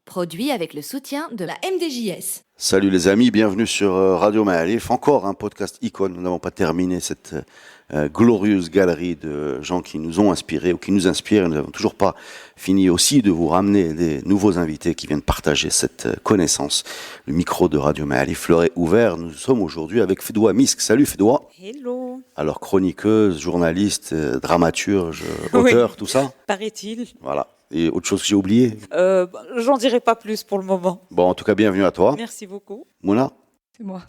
Produit avec le soutien de la MDJS. Salut les amis, bienvenue sur Radio Maalif. Encore un podcast icône. Nous n'avons pas terminé cette glorieuse galerie de gens qui nous ont inspirés ou qui nous inspirent. Nous n'avons toujours pas fini aussi de vous ramener des nouveaux invités qui viennent partager cette connaissance. Le micro de Radio Maalif leur est ouvert. Nous sommes aujourd'hui avec Fedwa Misk. Salut Fedwa. Hello. Alors chroniqueuse, journaliste, dramaturge, auteur, tout ça. Paraît-il. Voilà. Et autre chose que j'ai oublié? J'en dirai pas plus pour le moment. Bon, en tout cas, bienvenue à toi. Merci beaucoup. Mouna? C'est moi.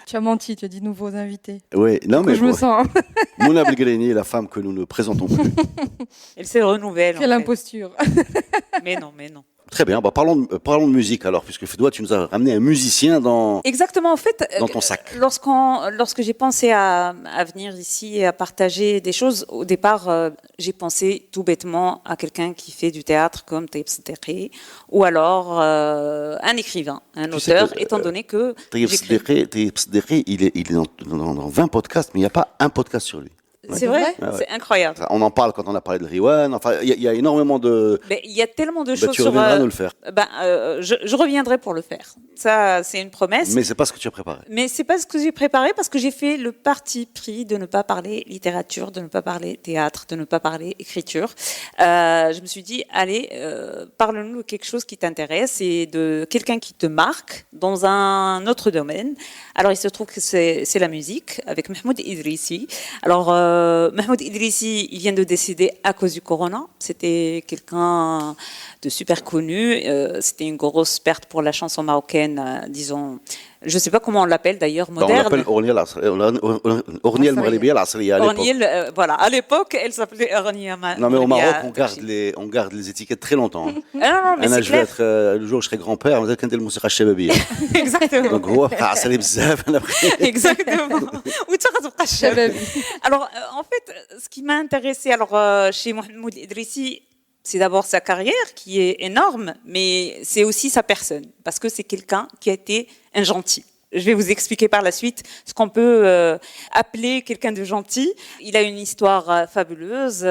Tu as menti, tu as dit nouveaux invités. Oui, non mais je me sens. Mouna Belgreni est la femme que nous ne présentons plus. Elle se renouvelle. Quelle imposture. Mais non. Très bien, parlons de musique alors, puisque Fedwa, tu nous as ramené un musicien dans Exactement, en fait, dans ton sac. Lorsque j'ai pensé à venir ici et à partager des choses, au départ, j'ai pensé tout bêtement à quelqu'un qui fait du théâtre comme Taïb Siddiqui, ou alors un écrivain, un auteur, étant donné que Taïb Siddiqui, il est dans 20 podcasts, mais il n'y a pas un podcast sur lui. C'est vrai, ouais. C'est incroyable. On en parle quand on a parlé de Riwan. Enfin, il y a énormément de. Mais il y a tellement de choses Tu sur. reviendras nous le faire. Je reviendrai pour le faire. Ça, c'est une promesse. Mais c'est pas ce que tu as préparé. Mais c'est pas ce que j'ai préparé parce que j'ai fait le parti pris de ne pas parler littérature, de ne pas parler théâtre, de ne pas parler écriture. Je me suis dit, allez, parle-nous de quelque chose qui t'intéresse et de quelqu'un qui te marque dans un autre domaine. Alors, il se trouve que c'est la musique avec Mahmoud Idrissi. Alors, Mahmoud Idrissi, il vient de décéder à cause du corona. C'était quelqu'un de super connu. C'était une grosse perte pour la chanson marocaine, disons. Je ne sais pas comment on l'appelle d'ailleurs, moderne. On l'appelle Orniel Maghribiya al-Asriya à l'époque. Orniel, voilà. À l'époque, elle s'appelle Orniel Maghribiya. Non, mais au Maroc, on garde les étiquettes très longtemps. Non, mais c'est clair. Le jour où je serai grand-père, on va dire qu'il y a le musique al-Shababiya. Exactement. Donc, هو عسلي بزاف. Exactement. Alors, en fait, ce qui m'a intéressé chez Mahmoud Idrissi, c'est d'abord sa carrière qui est énorme, mais c'est aussi sa personne, parce que c'est quelqu'un qui a été un gentil. Je vais vous expliquer par la suite ce qu'on peut appeler quelqu'un de gentil. Il a une histoire fabuleuse.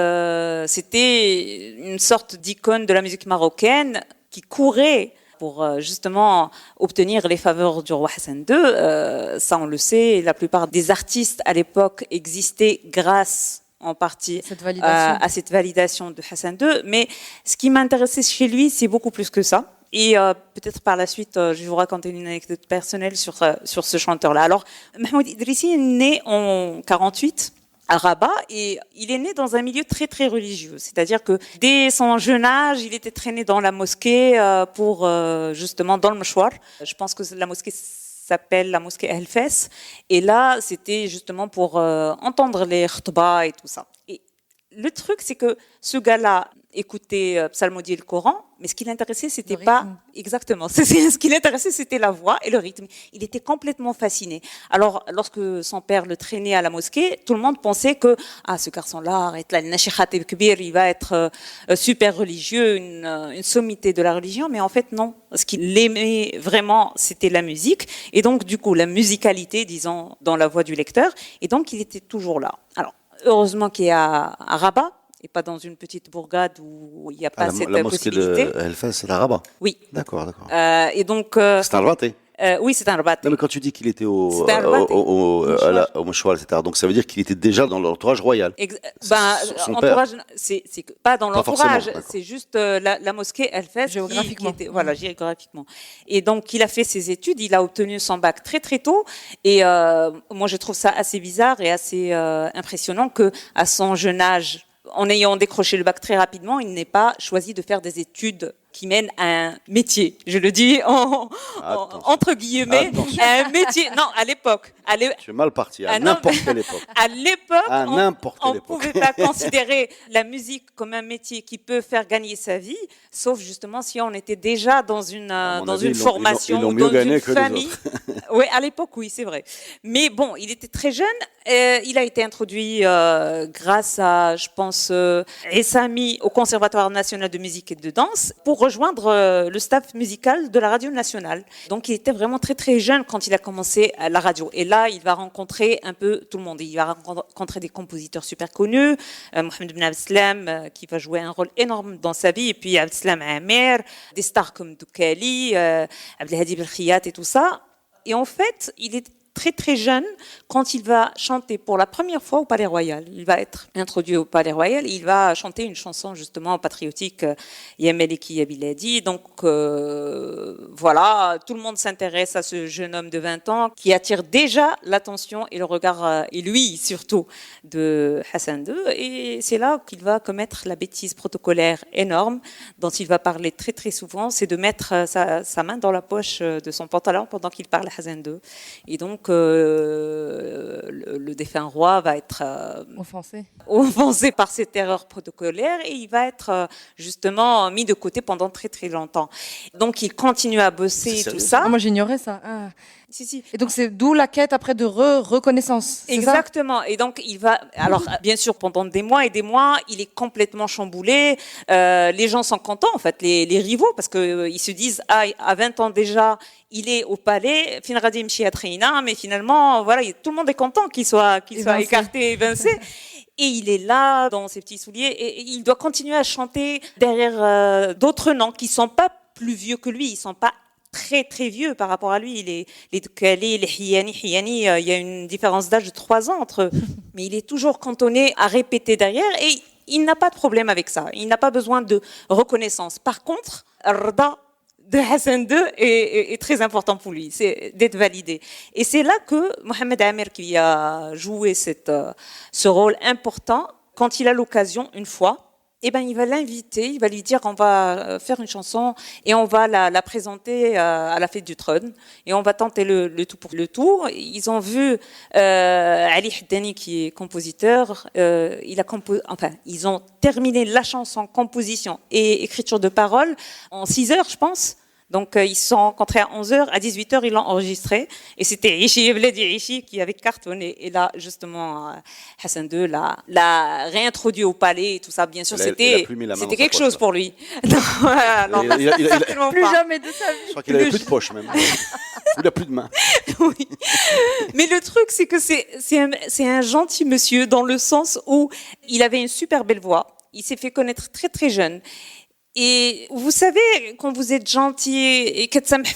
C'était une sorte d'icône de la musique marocaine qui courait pour justement obtenir les faveurs du roi Hassan II. Ça, on le sait, la plupart des artistes à l'époque existaient grâce en partie à cette validation de Hassan II. Mais ce qui m'intéressait chez lui, c'est beaucoup plus que ça. Et peut-être par la suite, je vais vous raconter une anecdote personnelle sur ce chanteur-là. Alors, Mahmoud Idrissi est né en 48 à Rabat et il est né dans un milieu très très religieux. C'est-à-dire que dès son jeune âge, il était traîné dans la mosquée pour justement dans le mouchoir. Je pense que la mosquée s'appelle la mosquée El Fès. Et là, c'était justement pour entendre les khutbas et tout ça. Et le truc, c'est que ce gars-là écoutait psalmodier le Coran, mais ce qui l'intéressait, c'était pas exactement. Ce qui l'intéressait, c'était la voix et le rythme. Il était complètement fasciné. Alors, lorsque son père le traînait à la mosquée, tout le monde pensait que ce garçon-là, arrête là, il va être super religieux, une sommité de la religion, mais en fait non. Ce qu'il aimait vraiment, c'était la musique, et donc du coup la musicalité, disons, dans la voix du lecteur, et donc il était toujours là. Alors, heureusement qu'il est à Rabat, et pas dans une petite bourgade où il n'y a pas cette possibilité. La mosquée de El Fès, c'est à Rabat. Oui. D'accord. Et donc. C'est un rabaté. Oui, c'est un rabaté. Non, mais quand tu dis qu'il était au mouchoir, etc., donc ça veut dire qu'il était déjà dans l'entourage royal. Entourage, c'est pas dans l'entourage, pas c'est juste la mosquée El Fès géographiquement. Géographiquement. Et donc, il a fait ses études, il a obtenu son bac très très tôt. Et moi, je trouve ça assez bizarre et assez impressionnant que à son jeune âge, en ayant décroché le bac très rapidement, il n'ait pas choisi de faire des études qui mènent à un métier. Je le dis entre guillemets, un métier. Non, à l'époque. Tu es mal parti, à n'importe quelle époque. À l'époque, on ne pouvait pas considérer la musique comme un métier qui peut faire gagner sa vie, sauf justement si on était déjà dans une formation ou dans une famille. Oui, à l'époque, oui, c'est vrai. Mais bon, il était très jeune. Il a été introduit grâce à, je pense, Essami au Conservatoire national de musique et de danse pour rejoindre le staff musical de la radio nationale. Donc, il était vraiment très, très jeune quand il a commencé à la radio. Et là, il va rencontrer un peu tout le monde. Il va rencontrer des compositeurs super connus, Mohamed Ben Abdeslam, qui va jouer un rôle énorme dans sa vie, et puis Abdeslam Amer, des stars comme Doukali, Abdelhadi Belkhiyat et tout ça. Et en fait, il est très très jeune quand il va chanter pour la première fois au Palais Royal. Il va être introduit au Palais Royal. Il va chanter une chanson justement patriotique, Yameleki Yabiladi. Donc voilà, tout le monde s'intéresse à ce jeune homme de 20 ans qui attire déjà l'attention et le regard, et lui surtout, de Hassan II. Et c'est là qu'il va commettre la bêtise protocolaire énorme dont il va parler très très souvent, c'est de mettre sa main dans la poche de son pantalon pendant qu'il parle à Hassan II. Et donc, le défunt roi va être offensé par cette erreur protocolaire et il va être justement mis de côté pendant très très longtemps. Donc, il continue à bosser tout ça. Ah, moi, j'ignorais ça. Ah. Si. Et donc, c'est d'où la quête après de reconnaissance. Exactement. Et donc, il va. Alors, bien sûr, pendant des mois et des mois, il est complètement chamboulé. Les gens sont contents, en fait, les rivaux, parce que ils se disent, ah, à 20 ans déjà, il est au palais. Finradim Chiatrina, mais finalement, voilà, tout le monde est content qu'il soit écarté, évincé. Et il est là, dans ses petits souliers, et il doit continuer à chanter derrière d'autres noms qui sont pas plus vieux que lui. Ils sont pas très très vieux par rapport à lui. Les Doukali, les Hiyani, il y a une différence d'âge de 3 ans entre eux. Mais il est toujours cantonné à répéter derrière et il n'a pas de problème avec ça. Il n'a pas besoin de reconnaissance. Par contre, Rda de Hassan II est très important pour lui, c'est d'être validé. Et c'est là que Mohamed Amer, qui a joué ce rôle important, quand il a l'occasion, une fois, il va l'inviter, il va lui dire on va faire une chanson et on va la présenter à la fête du trône et on va tenter le tout pour le tout. Ils ont vu Ali Haddani qui est compositeur, ils ont terminé la chanson, composition et écriture de paroles en 6 heures, je pense. Donc, ils se sont rencontrés à 11h, à 18h, ils l'ont enregistré. Et c'était Ishi Bledi Ishi qui avait cartonné. Et là, justement, Hassan II l'a réintroduit au palais et tout ça. Bien sûr, c'était quelque chose pour lui. Non, plus jamais de sa vie. Je crois qu'il n'avait plus de poche, même. Il n'a plus de main. Oui. Mais le truc, c'est que c'est un gentil monsieur dans le sens où il avait une super belle voix. Il s'est fait connaître très, très jeune. Et vous savez, quand vous êtes gentil et que ça me fait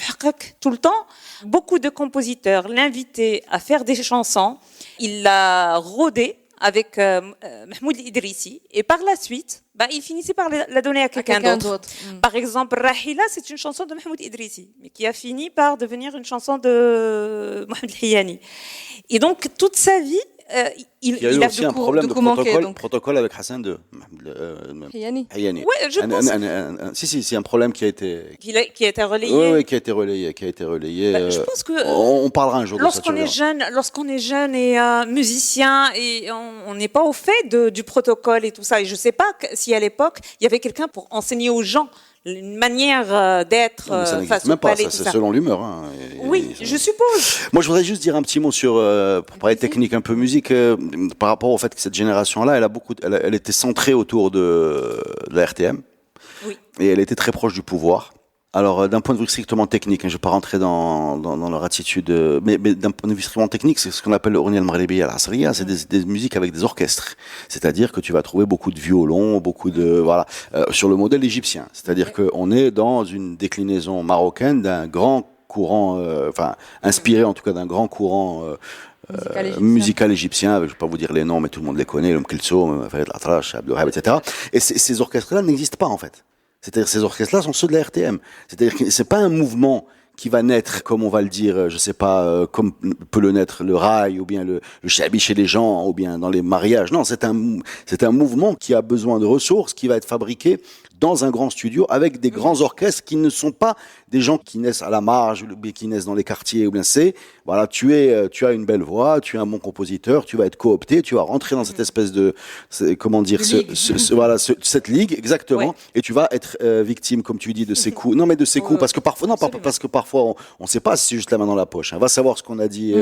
tout le temps, beaucoup de compositeurs l'invitaient à faire des chansons. Il l'a rodé avec Mahmoud Idrissi. Et par la suite, il finissait par la donner à quelqu'un d'autre. Par exemple, Rahila, c'est une chanson de Mahmoud Idrissi, mais qui a fini par devenir une chanson de Mohamed Hiyani. Et donc, toute sa vie, il y a eu aussi un problème de protocole avec Hassan II. Hiyani. Oui, je pense. Si, un problème qui a été relayé. Oui, qui a été relayé. Je pense que on parlera un jour de ça. Lorsqu'on est jeune et musicien et on n'est pas au fait du protocole et tout ça. Et je ne sais pas si à l'époque il y avait quelqu'un pour enseigner aux gens une manière d'être face au palais. C'est selon l'humeur. Oui, je suppose. Moi, je voudrais juste dire un petit mot pour parler technique, un peu musique, par rapport au fait que cette génération-là, elle était centrée autour de la RTM. Oui. Et elle était très proche du pouvoir. Alors, d'un point de vue strictement technique, je ne vais pas rentrer dans leur attitude, mais d'un point de vue strictement technique, c'est ce qu'on appelle l'Ornia al-Maghribiya al-Asriya, c'est des musiques avec des orchestres. C'est-à-dire que tu vas trouver beaucoup de violons, sur le modèle égyptien. C'est-à-dire qu'on est dans une déclinaison marocaine d'un grand courant, inspiré en tout cas d'un grand courant musical égyptien. Je ne vais pas vous dire les noms, mais tout le monde les connaît, L'Umm Kulsoum, Farid al-Atrash, Abdel Wahab, etc. Et ces orchestres-là n'existent pas, en fait. C'est-à-dire ces orchestres-là sont ceux de la RTM. C'est-à-dire que c'est pas un mouvement qui va naître, comme on va le dire, je sais pas, comme peut le naître le rail, ou bien le shabi chez les gens, ou bien dans les mariages. Non, c'est un mouvement qui a besoin de ressources, qui va être fabriqué dans un grand studio avec des grands orchestres qui ne sont pas des gens qui naissent à la marge ou qui naissent dans les quartiers ou bien voilà, tu as une belle voix, tu es un bon compositeur, tu vas être coopté, tu vas rentrer dans cette espèce de, comment dire, voilà, cette ligue, exactement, et tu vas être victime, comme tu dis, de ces coups. Non, mais de ces coups, parce que parfois, non, parce que parfois, on sait pas si c'est juste la main dans la poche. On va savoir ce qu'on a dit,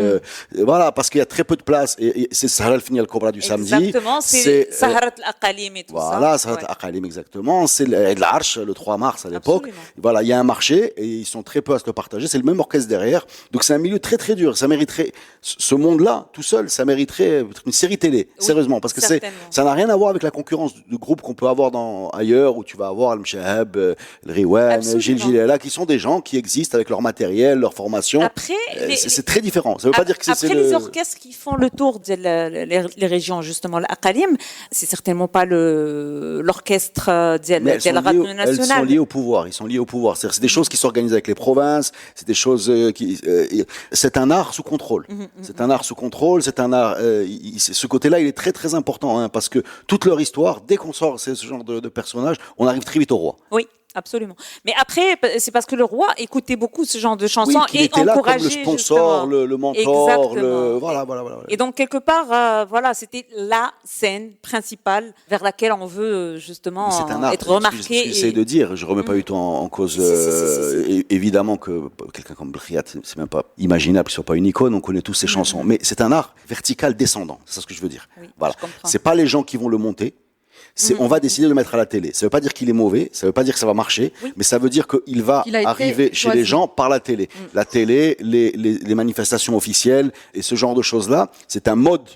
voilà, parce qu'il y a très peu de place, et c'est Sahara al-Fini al-Kubra du samedi. Exactement, c'est Saharat al-Aqalim et tout ça. Voilà, Saharat al-Aqalim, exactement. C'est l'Arche, le 3 mars à l'époque. Voilà, il y a un marché, et ils sont très peu à se le partager. C'est le même orchestre derrière. Donc c'est un milieu très très dur. Ça mériterait, ce monde-là, tout seul, ça mériterait une série télé, sérieusement, parce que ça n'a rien à voir avec la concurrence de groupes qu'on peut avoir ailleurs, où tu vas avoir le Mchahab, le Riwan, Gilles Gilela, qui sont des gens qui existent avec leur matériel, leur formation. Après, c'est très différent. Ça veut pas dire que c'est après les orchestres qui font le tour les régions, justement, l'Aqalim, c'est certainement pas l'orchestre de la radio nationale. Elles sont liées au pouvoir. Ils sont liés au pouvoir. C'est des choses qui s'organisent avec les provinces. C'est des choses c'est un art sous contrôle. C'est un art sous contrôle. C'est un art. Ce côté-là, il est très très important, hein, parce que toute leur histoire, dès qu'on sort ce genre de personnage, on arrive très vite au roi. Oui. Absolument. Mais après, c'est parce que le roi écoutait beaucoup ce genre de chansons et était là encourageait comme le sponsor, le mentor, voilà. Et donc quelque part, voilà, c'était la scène principale vers laquelle on veut justement être remarqué. Ce que j'essaie de dire, je remets pas du tout en cause. Évidemment que quelqu'un comme Briat, c'est même pas imaginable qu'il soit pas une icône. On connaît tous ses chansons, mais c'est un art vertical descendant. C'est ça ce que je veux dire. Oui, voilà. C'est pas les gens qui vont le monter. On va décider de le mettre à la télé. Ça veut pas dire qu'il est mauvais, ça veut pas dire que ça va marcher, mais ça veut dire qu'il va arriver chez les gens par la télé. La télé, les manifestations officielles et ce genre de choses-là, c'est un mode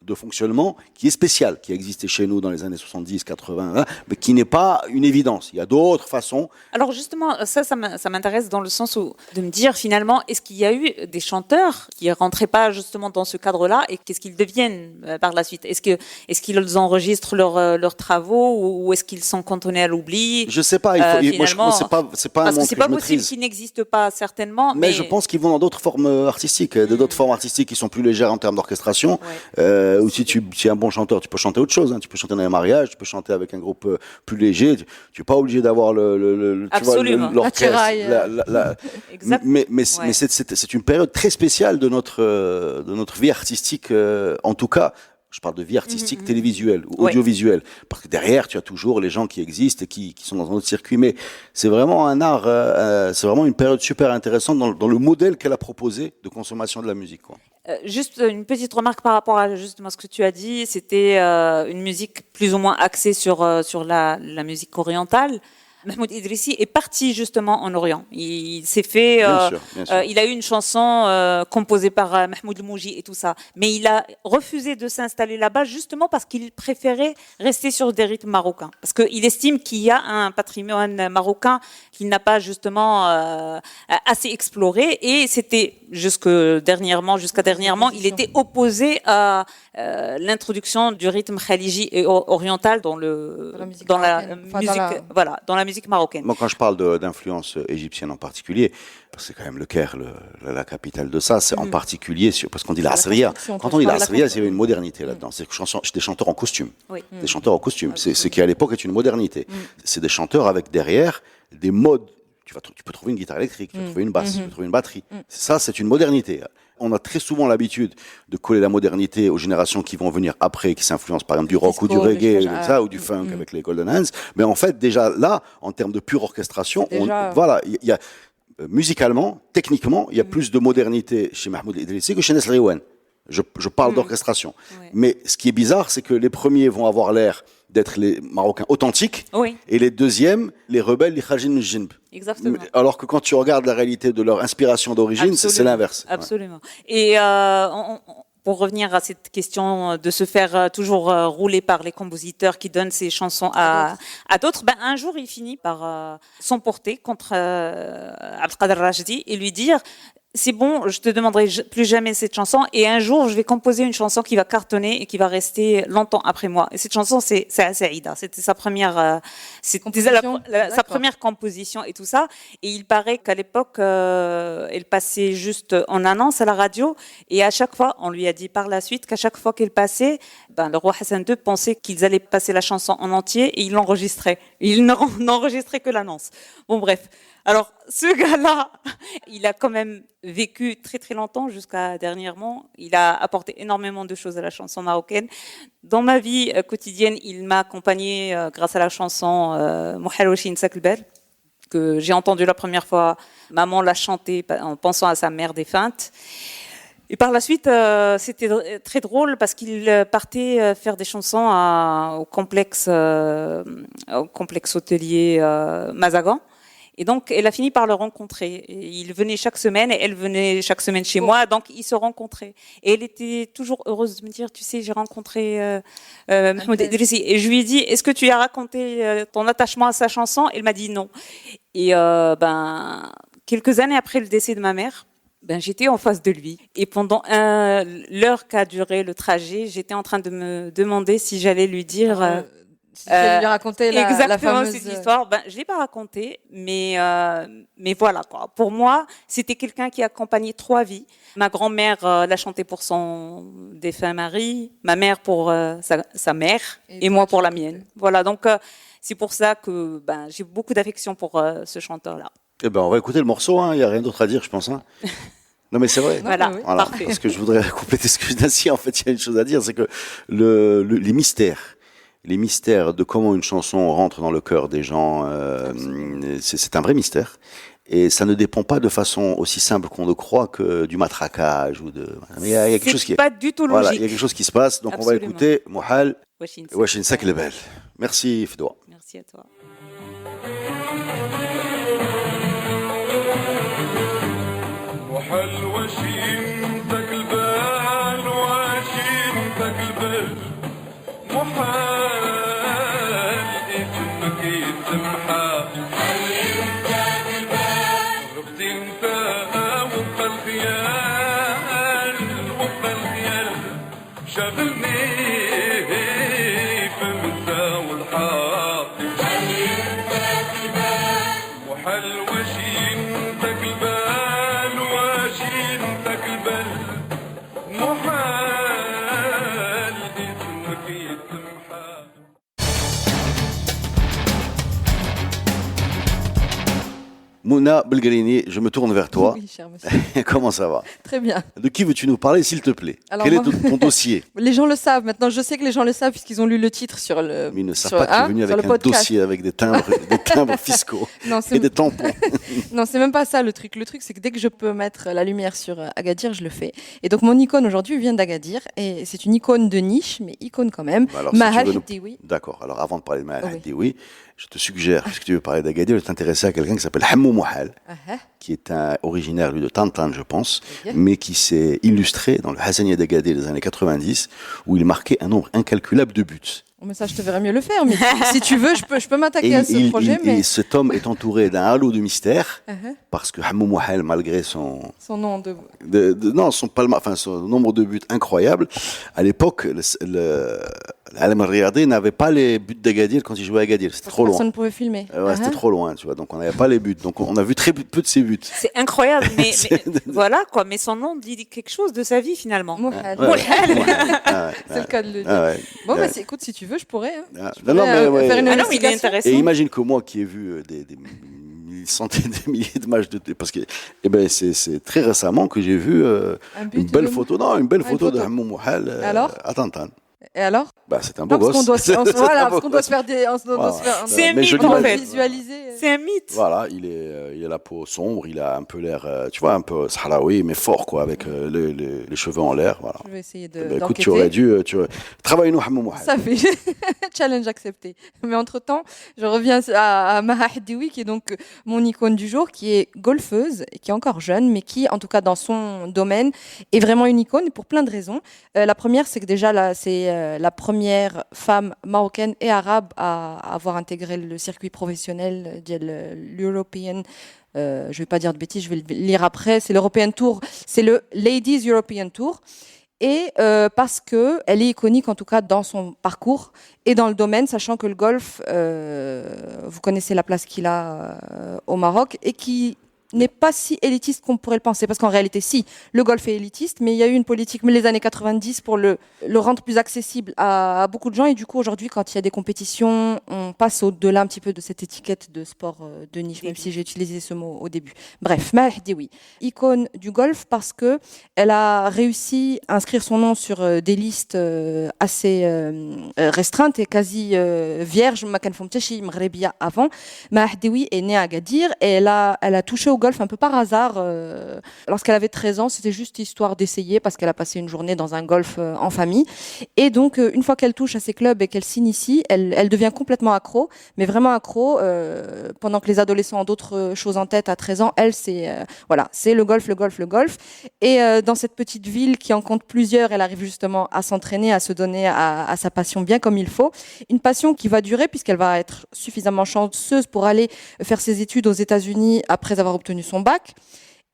de fonctionnement qui est spécial, qui a existé chez nous dans les années 70, 80, mais qui n'est pas une évidence. Il y a d'autres façons. Alors justement, ça m'intéresse dans le sens où de me dire finalement, est-ce qu'il y a eu des chanteurs qui rentraient pas justement dans ce cadre-là et qu'est-ce qu'ils deviennent par la suite? Est-ce qu'ils enregistrent leurs travaux ou est-ce qu'ils sont cantonnés à l'oubli? Je sais pas. Moi, c'est pas un parce monde que c'est pas possible qu'ils n'existent pas certainement. Mais je pense qu'ils vont dans d'autres formes artistiques, d'autres formes artistiques qui sont plus légères en termes d'orchestration. Ou si tu es un bon chanteur, tu peux chanter autre chose. Hein. Tu peux chanter dans un mariage, tu peux chanter avec un groupe plus léger. Tu n'es pas obligé d'avoir l'orchestre. Mais c'est une période très spéciale de notre vie artistique, en tout cas. Je parle de vie artistique télévisuelle ou audiovisuelle. Parce que derrière, tu as toujours les gens qui existent et qui sont dans un autre circuit. Mais c'est vraiment un art, c'est vraiment une période super intéressante dans le modèle qu'elle a proposé de consommation de la musique, quoi. Juste une petite remarque par rapport à justement ce que tu as dit. C'était une musique plus ou moins axée sur la musique orientale. Mahmoud Idrissi est parti justement en Orient. Il s'est fait, bien sûr. il a eu une chanson composée par Mahmoud Mouji et tout ça, mais il a refusé de s'installer là-bas justement parce qu'il préférait rester sur des rythmes marocains, parce qu'il estime qu'il y a un patrimoine marocain qu'il n'a pas justement assez exploré, et c'était jusqu'à dernièrement, il était opposé à l'introduction du rythme khaliji et oriental dans la musique marocaine. Moi, quand je parle d'influence égyptienne en particulier, c'est quand même le Caire, la capitale de ça, c'est en particulier parce qu'on dit la Asriya. Quand on dit la Asriya, c'est une modernité là-dedans. C'est des chanteurs en costume. Oui. Des chanteurs en costume. C'est ce qui à l'époque est une modernité. C'est des chanteurs avec derrière des modes. Tu peux trouver une guitare électrique, tu peux trouver une basse, tu peux trouver une batterie. Ça, c'est une modernité. On a très souvent l'habitude de coller la modernité aux générations qui vont venir après, qui s'influencent par exemple du rock ou du reggae, ou du funk avec les Golden Hands. Mais en fait, déjà là, en termes de pure orchestration, voilà, il y a musicalement, techniquement, il y a plus de modernité chez Mahmoud Idrissi que chez Nesr Riwan. Je parle d'orchestration. Oui. Mais ce qui est bizarre, c'est que les premiers vont avoir l'air d'être les Marocains authentiques, et les deuxièmes, les rebelles, les Khajin Mjinb. Exactement. Alors que quand tu regardes la réalité de leur inspiration d'origine, c'est l'inverse. Absolument. Et pour revenir à cette question de se faire toujours rouler par les compositeurs qui donnent ses chansons à d'autres, un jour il finit par s'emporter contre Abdelkader Rachdi et lui dire: c'est bon, je te demanderai plus jamais cette chanson. Et un jour, je vais composer une chanson qui va cartonner et qui va rester longtemps après moi. Et cette chanson, c'est Saïda. C'était sa première, sa première composition et tout ça. Et il paraît qu'à l'époque, elle passait juste en annonce à la radio. Et à chaque fois, on lui a dit par la suite qu'à chaque fois qu'elle passait, le roi Hassan II pensait qu'ils allaient passer la chanson en entier et il l'enregistrait. Il n'enregistrait que l'annonce. Bon, bref. Alors, ce gars-là, il a quand même vécu très très longtemps jusqu'à dernièrement. Il a apporté énormément de choses à la chanson marocaine. Dans ma vie quotidienne, il m'a accompagnée grâce à la chanson Mouhalouchi Nsaklbel, que j'ai entendue la première fois. Maman l'a chantée en pensant à sa mère défunte. Et par la suite, c'était très drôle parce qu'il partait faire des chansons au complexe hôtelier Mazagan. Et donc, elle a fini par le rencontrer. Et il venait chaque semaine et elle venait chaque semaine chez moi. Donc, ils se rencontraient. Et elle était toujours heureuse de me dire, tu sais, j'ai rencontré Mahmoud Idrissi. Et je lui ai dit, est-ce que tu lui as raconté ton attachement à sa chanson? Elle m'a dit non. Et quelques années après le décès de ma mère, j'étais en face de lui. Et pendant l'heure qu'a duré le trajet, j'étais en train de me demander si j'allais lui dire... Si tu lui raconter la fameuse... cette histoire, je l'ai pas racontée, mais voilà quoi. Pour moi, c'était quelqu'un qui accompagnait 3 vies. Ma grand-mère l'a chanté pour son défunt mari, ma mère pour sa mère, et moi pour la mienne. Voilà, donc c'est pour ça que j'ai beaucoup d'affection pour ce chanteur-là. Eh ben, on va écouter le morceau, il n'y a rien d'autre à dire, je pense. Non, mais c'est vrai. Voilà, voilà. Parfait. Parce que je voudrais compléter ce que je dis. En fait, il y a une chose à dire, c'est que les mystères de comment une chanson rentre dans le cœur des gens, c'est un vrai mystère. Et ça ne dépend pas de façon aussi simple qu'on le croit que du matraquage ou de. Il y a quelque chose qui est pas du tout logique. Voilà, il y a quelque chose qui se passe. Donc Absolument. on va écouter Mouhal Ouachi Nsaklbel. Merci Fdoua. Merci à toi. Mouna Belgrini, je me tourne vers toi. Oui, cher monsieur. Comment ça va? Très bien. De qui veux-tu nous parler, s'il te plaît? Alors, Quel est ton dossier? Les gens le savent maintenant. Je sais que les gens le savent puisqu'ils ont lu le titre sur le. Mais ils ne savent pas que tu es venu avec un dossier avec des timbres fiscaux et des tampons. Non, c'est même pas ça le truc. Le truc, c'est que dès que je peux mettre la lumière sur Agadir, je le fais. Et donc, mon icône aujourd'hui vient d'Agadir. Et c'est une icône de niche, mais icône quand même. Mahal Hadioui. D'accord. Alors, avant de parler de Mahal Hadioui, je te suggère, puisque tu veux parler d'Agadir, de t'intéresser à quelqu'un qui s'appelle Hammou Mouhal, qui est originaire, lui, de Tantan, je pense, mais qui s'est illustré dans le Hassaniya d'Agadir des années 90, où il marquait un nombre incalculable de buts. Mais ça, je te verrais mieux le faire. Mais si tu veux, je peux m'attaquer à ce projet. Et cet homme est entouré d'un halo de mystère, parce que Hammou Mouhal, malgré son nom son nombre de buts incroyable, à l'époque, Al Riyadi n'avait pas les buts d'Agadir quand il jouait à Agadir. C'était trop loin. Personne ne pouvait filmer. C'était trop loin, tu vois. Donc on n'avait pas les buts. Donc on a vu très peu de ses buts. C'est incroyable, mais voilà quoi. Mais son nom dit quelque chose de sa vie finalement. Mouhal. C'est le cas de le dire. Bon, écoute, si tu veux, je pourrais. Faire une investigation. Et imagine que moi qui ai vu des centaines de milliers de matchs parce que c'est très récemment que j'ai vu une belle photo de Hammou Mouhal à Tantan. Et alors? C'est un beau gosse. Parce qu'on doit se faire des. C'est un mythe en fait. Visualiser. C'est un mythe. Voilà, il a la peau sombre, il a un peu l'air, tu vois, un peu sahraoui, mais fort quoi, avec les cheveux en l'air. Voilà. Je vais essayer écoute, tu aurais dû travailler nous Hammou Mouhal. Ça fait challenge accepté. Mais entre-temps, je reviens à Mahal Hadioui, qui est donc mon icône du jour, qui est golfeuse, et qui est encore jeune, mais qui, en tout cas dans son domaine, est vraiment une icône pour plein de raisons. La première, c'est que déjà, c'est la première femme marocaine et arabe à avoir intégré le circuit professionnel de l'European Je vais pas dire de bêtises, je vais le lire après. C'est l'European Tour, c'est le Ladies European Tour. Et parce que elle est iconique en tout cas dans son parcours et dans le domaine, sachant que le golf, vous connaissez la place qu'il a au Maroc et qui n'est pas si élitiste qu'on pourrait le penser, parce qu'en réalité, si, le golf est élitiste, mais il y a eu une politique, mais les années 90, pour le rendre plus accessible à beaucoup de gens, et du coup, aujourd'hui, quand il y a des compétitions, on passe au-delà un petit peu de cette étiquette de sport de niche, même si j'ai utilisé ce mot au début. Bref, Maha Hedioui, icône du golf, parce que elle a réussi à inscrire son nom sur des listes assez restreintes et quasi vierges, ma kan fomteshi mghrebia avant. Maha Hedioui est née à Agadir, et elle a touché au golf un peu par hasard. Lorsqu'elle avait 13 ans, c'était juste histoire d'essayer parce qu'elle a passé une journée dans un golf en famille. Et donc, une fois qu'elle touche à ces clubs et qu'elle s'initie, elle devient complètement accro, mais vraiment accro. Pendant que les adolescents ont d'autres choses en tête à 13 ans, elle, c'est le golf, le golf, le golf. Et dans cette petite ville qui en compte plusieurs, elle arrive justement à s'entraîner, à se donner à sa passion bien comme il faut. Une passion qui va durer puisqu'elle va être suffisamment chanceuse pour aller faire ses études aux États-Unis après avoir obtenu son bac.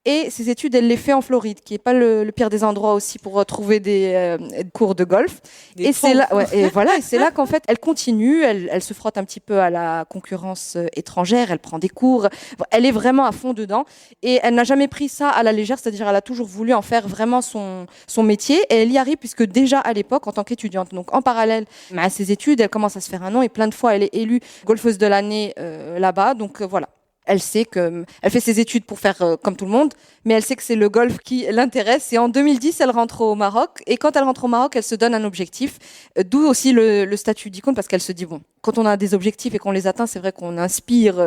Et ces études, elle les fait en Floride, qui n'est pas le pire des endroits aussi pour trouver des cours de golf. Et c'est là, et c'est là qu'en fait, elle continue, elle se frotte un petit peu à la concurrence étrangère, elle prend des cours, elle est vraiment à fond dedans. Et elle n'a jamais pris ça à la légère, c'est-à-dire elle a toujours voulu en faire vraiment son métier. Et elle y arrive puisque déjà à l'époque, en tant qu'étudiante, donc en parallèle à ses études, elle commence à se faire un nom et plein de fois, elle est élue golfeuse de l'année là-bas. Donc voilà. Elle sait qu'elle fait ses études pour faire comme tout le monde, mais elle sait que c'est le golf qui l'intéresse. Et en 2010, elle rentre au Maroc. Et quand elle rentre au Maroc, elle se donne un objectif, d'où aussi le statut d'icône, parce qu'elle se dit, bon, quand on a des objectifs et qu'on les atteint, c'est vrai qu'on inspire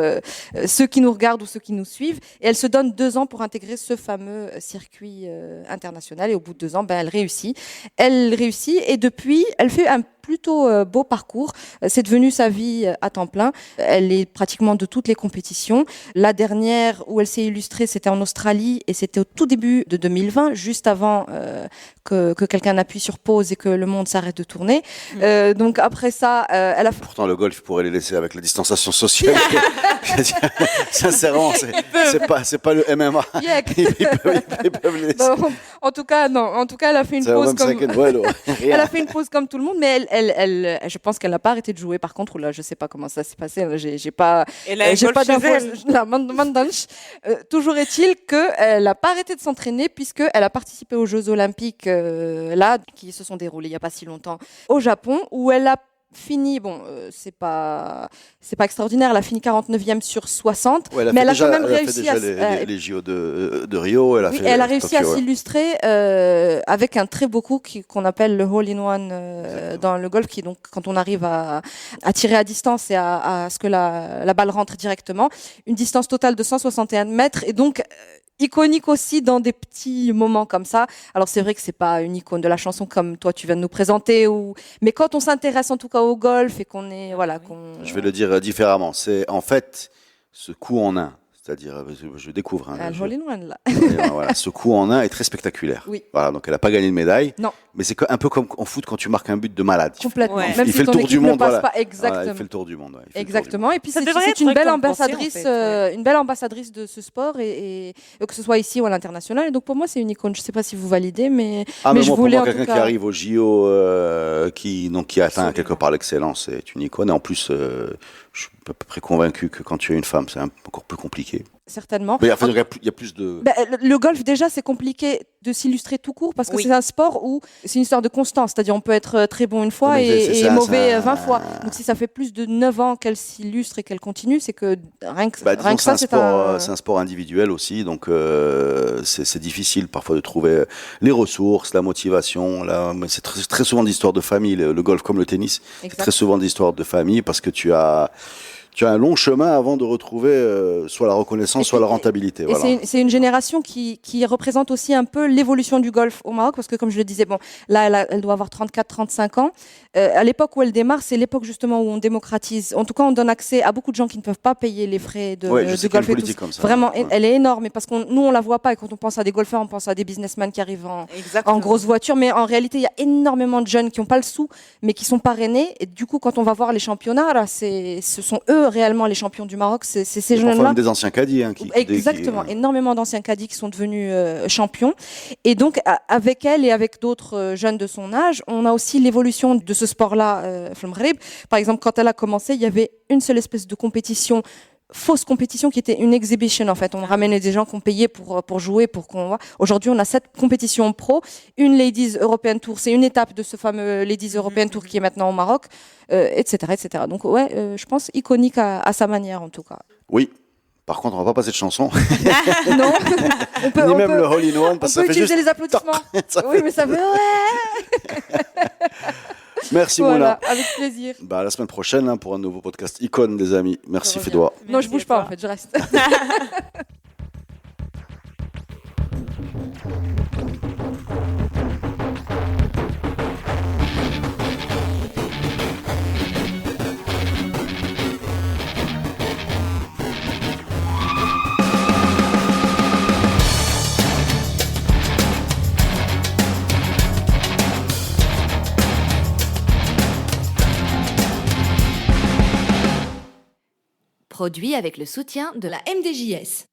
ceux qui nous regardent ou ceux qui nous suivent. Et elle se donne 2 ans pour intégrer ce fameux circuit international. Et au bout de 2 ans, elle réussit. Elle réussit et depuis, elle fait un plutôt beau parcours. C'est devenu sa vie à temps plein. Elle est pratiquement de toutes les compétitions. La dernière où elle s'est illustrée, c'était en Australie et c'était au tout début de 2020, juste avant que quelqu'un appuie sur pause et que le monde s'arrête de tourner. Donc après ça, elle a... Pourtant, le golf, pourrait les laisser avec la distanciation sociale. Sincèrement, c'est pas le MMA. Yeah. Ils peuvent les laisser. Bon, en tout cas, non. En tout cas, elle a fait une pause comme... Elle a fait une pause comme tout le monde, mais je pense qu'elle n'a pas arrêté de jouer. Par contre, là, je sais pas comment ça s'est passé. J'ai pas d'infos. Toujours est-il qu'elle n'a pas arrêté de s'entraîner puisqu'elle a participé aux Jeux Olympiques qui se sont déroulés il y a pas si longtemps au Japon, où elle a fini, c'est pas extraordinaire, elle a fini 49e sur 60, mais elle a quand même réussi à les JO de Rio, elle a réussi à s'illustrer avec un très beau coup qu'on appelle le hole-in-one dans le golf, qui donc quand on arrive à tirer à distance et à ce que la balle rentre directement, une distance totale de 161 mètres, et donc iconique aussi dans des petits moments comme ça. Alors c'est vrai que c'est pas une icône de la chanson comme toi tu viens de nous présenter, mais quand on s'intéresse en tout cas au golf et qu'on est je vais le dire différemment. C'est en fait ce coup en un. C'est-à-dire, je découvre. Là. Voilà, ce coup en un est très spectaculaire. Oui. Voilà, donc elle n'a pas gagné de médaille. Non. Mais c'est un peu comme en foot quand tu marques un but de malade. Complètement. Ouais. Même il si fait le ton tour du équipe monde. ne passe Voilà. pas exactement. Voilà, il fait le tour du monde. Ouais, Exactement. Et puis c'est devrait une être belle récompensé, ambassadrice, en fait, une belle ambassadrice de ce sport et que ce soit ici ou à l'international. Et donc pour moi c'est une icône. Je sais pas si vous validez, mais mais je moi, voulais pour moi, en tout quelqu'un cas... qui arrive au JO, qui atteint quelque part l'excellence, c'est une icône. Et en plus, je suis à peu près convaincu que quand tu es une femme, c'est encore plus compliqué. Certainement. Mais il y a plus de... Le golf, déjà, c'est compliqué de s'illustrer tout court parce que c'est un sport où c'est une histoire de constance. C'est-à-dire, on peut être très bon une fois et mauvais 20 fois. Donc, si ça fait plus de 9 ans qu'elle s'illustre et qu'elle continue, c'est que rien que ça, c'est un sport individuel aussi. Donc, c'est difficile parfois de trouver les ressources, la motivation. Mais c'est très souvent des histoires de famille, le golf comme le tennis. C'est très souvent des histoires de famille parce que tu as un long chemin avant de retrouver soit la reconnaissance, soit la rentabilité. Et voilà. c'est une génération qui représente aussi un peu l'évolution du golf au Maroc, parce que comme je le disais, là, elle doit avoir 34-35 ans. À l'époque où elle démarre, c'est l'époque justement où on démocratise. En tout cas, on donne accès à beaucoup de gens qui ne peuvent pas payer les frais de golf et tout. Comme ça, vraiment, elle est énorme. Parce nous, on la voit pas. Et quand on pense à des golfeurs, on pense à des businessmen qui arrivent en grosse voiture. Mais en réalité, il y a énormément de jeunes qui n'ont pas le sou, mais qui sont parrainés. Et du coup, quand on va voir les championnats, là, ce sont eux eux réellement les champions du Maroc, c'est ces Parfois jeunes-là. même des anciens caddies. Hein, Exactement, énormément d'anciens caddies qui sont devenus champions. Et donc, avec elle et avec d'autres jeunes de son âge, on a aussi l'évolution de ce sport-là. Par exemple, quand elle a commencé, il y avait une seule espèce de compétition, fausse compétition qui était une exhibition en fait. On ramenait des gens qu'on payait pour jouer, pour qu'on voit. Aujourd'hui, on a 7 compétitions pro, une Ladies European Tour, c'est une étape de ce fameux Ladies European Tour qui est maintenant au Maroc, etc., etc. Donc ouais, je pense iconique à sa manière en tout cas. Oui. Par contre, on va pas passer de chanson. Non, Ni même le Hole in One, parce que ça fait utiliser juste... les applaudissements. Oui, mais ça fait ouais. Merci Voilà, Mouna. avec plaisir. Bah, à la semaine prochaine hein, pour un nouveau podcast Icône des amis. Merci Fédois. Non, je bouge pas en fait, je reste. Produit avec le soutien de la MDJS.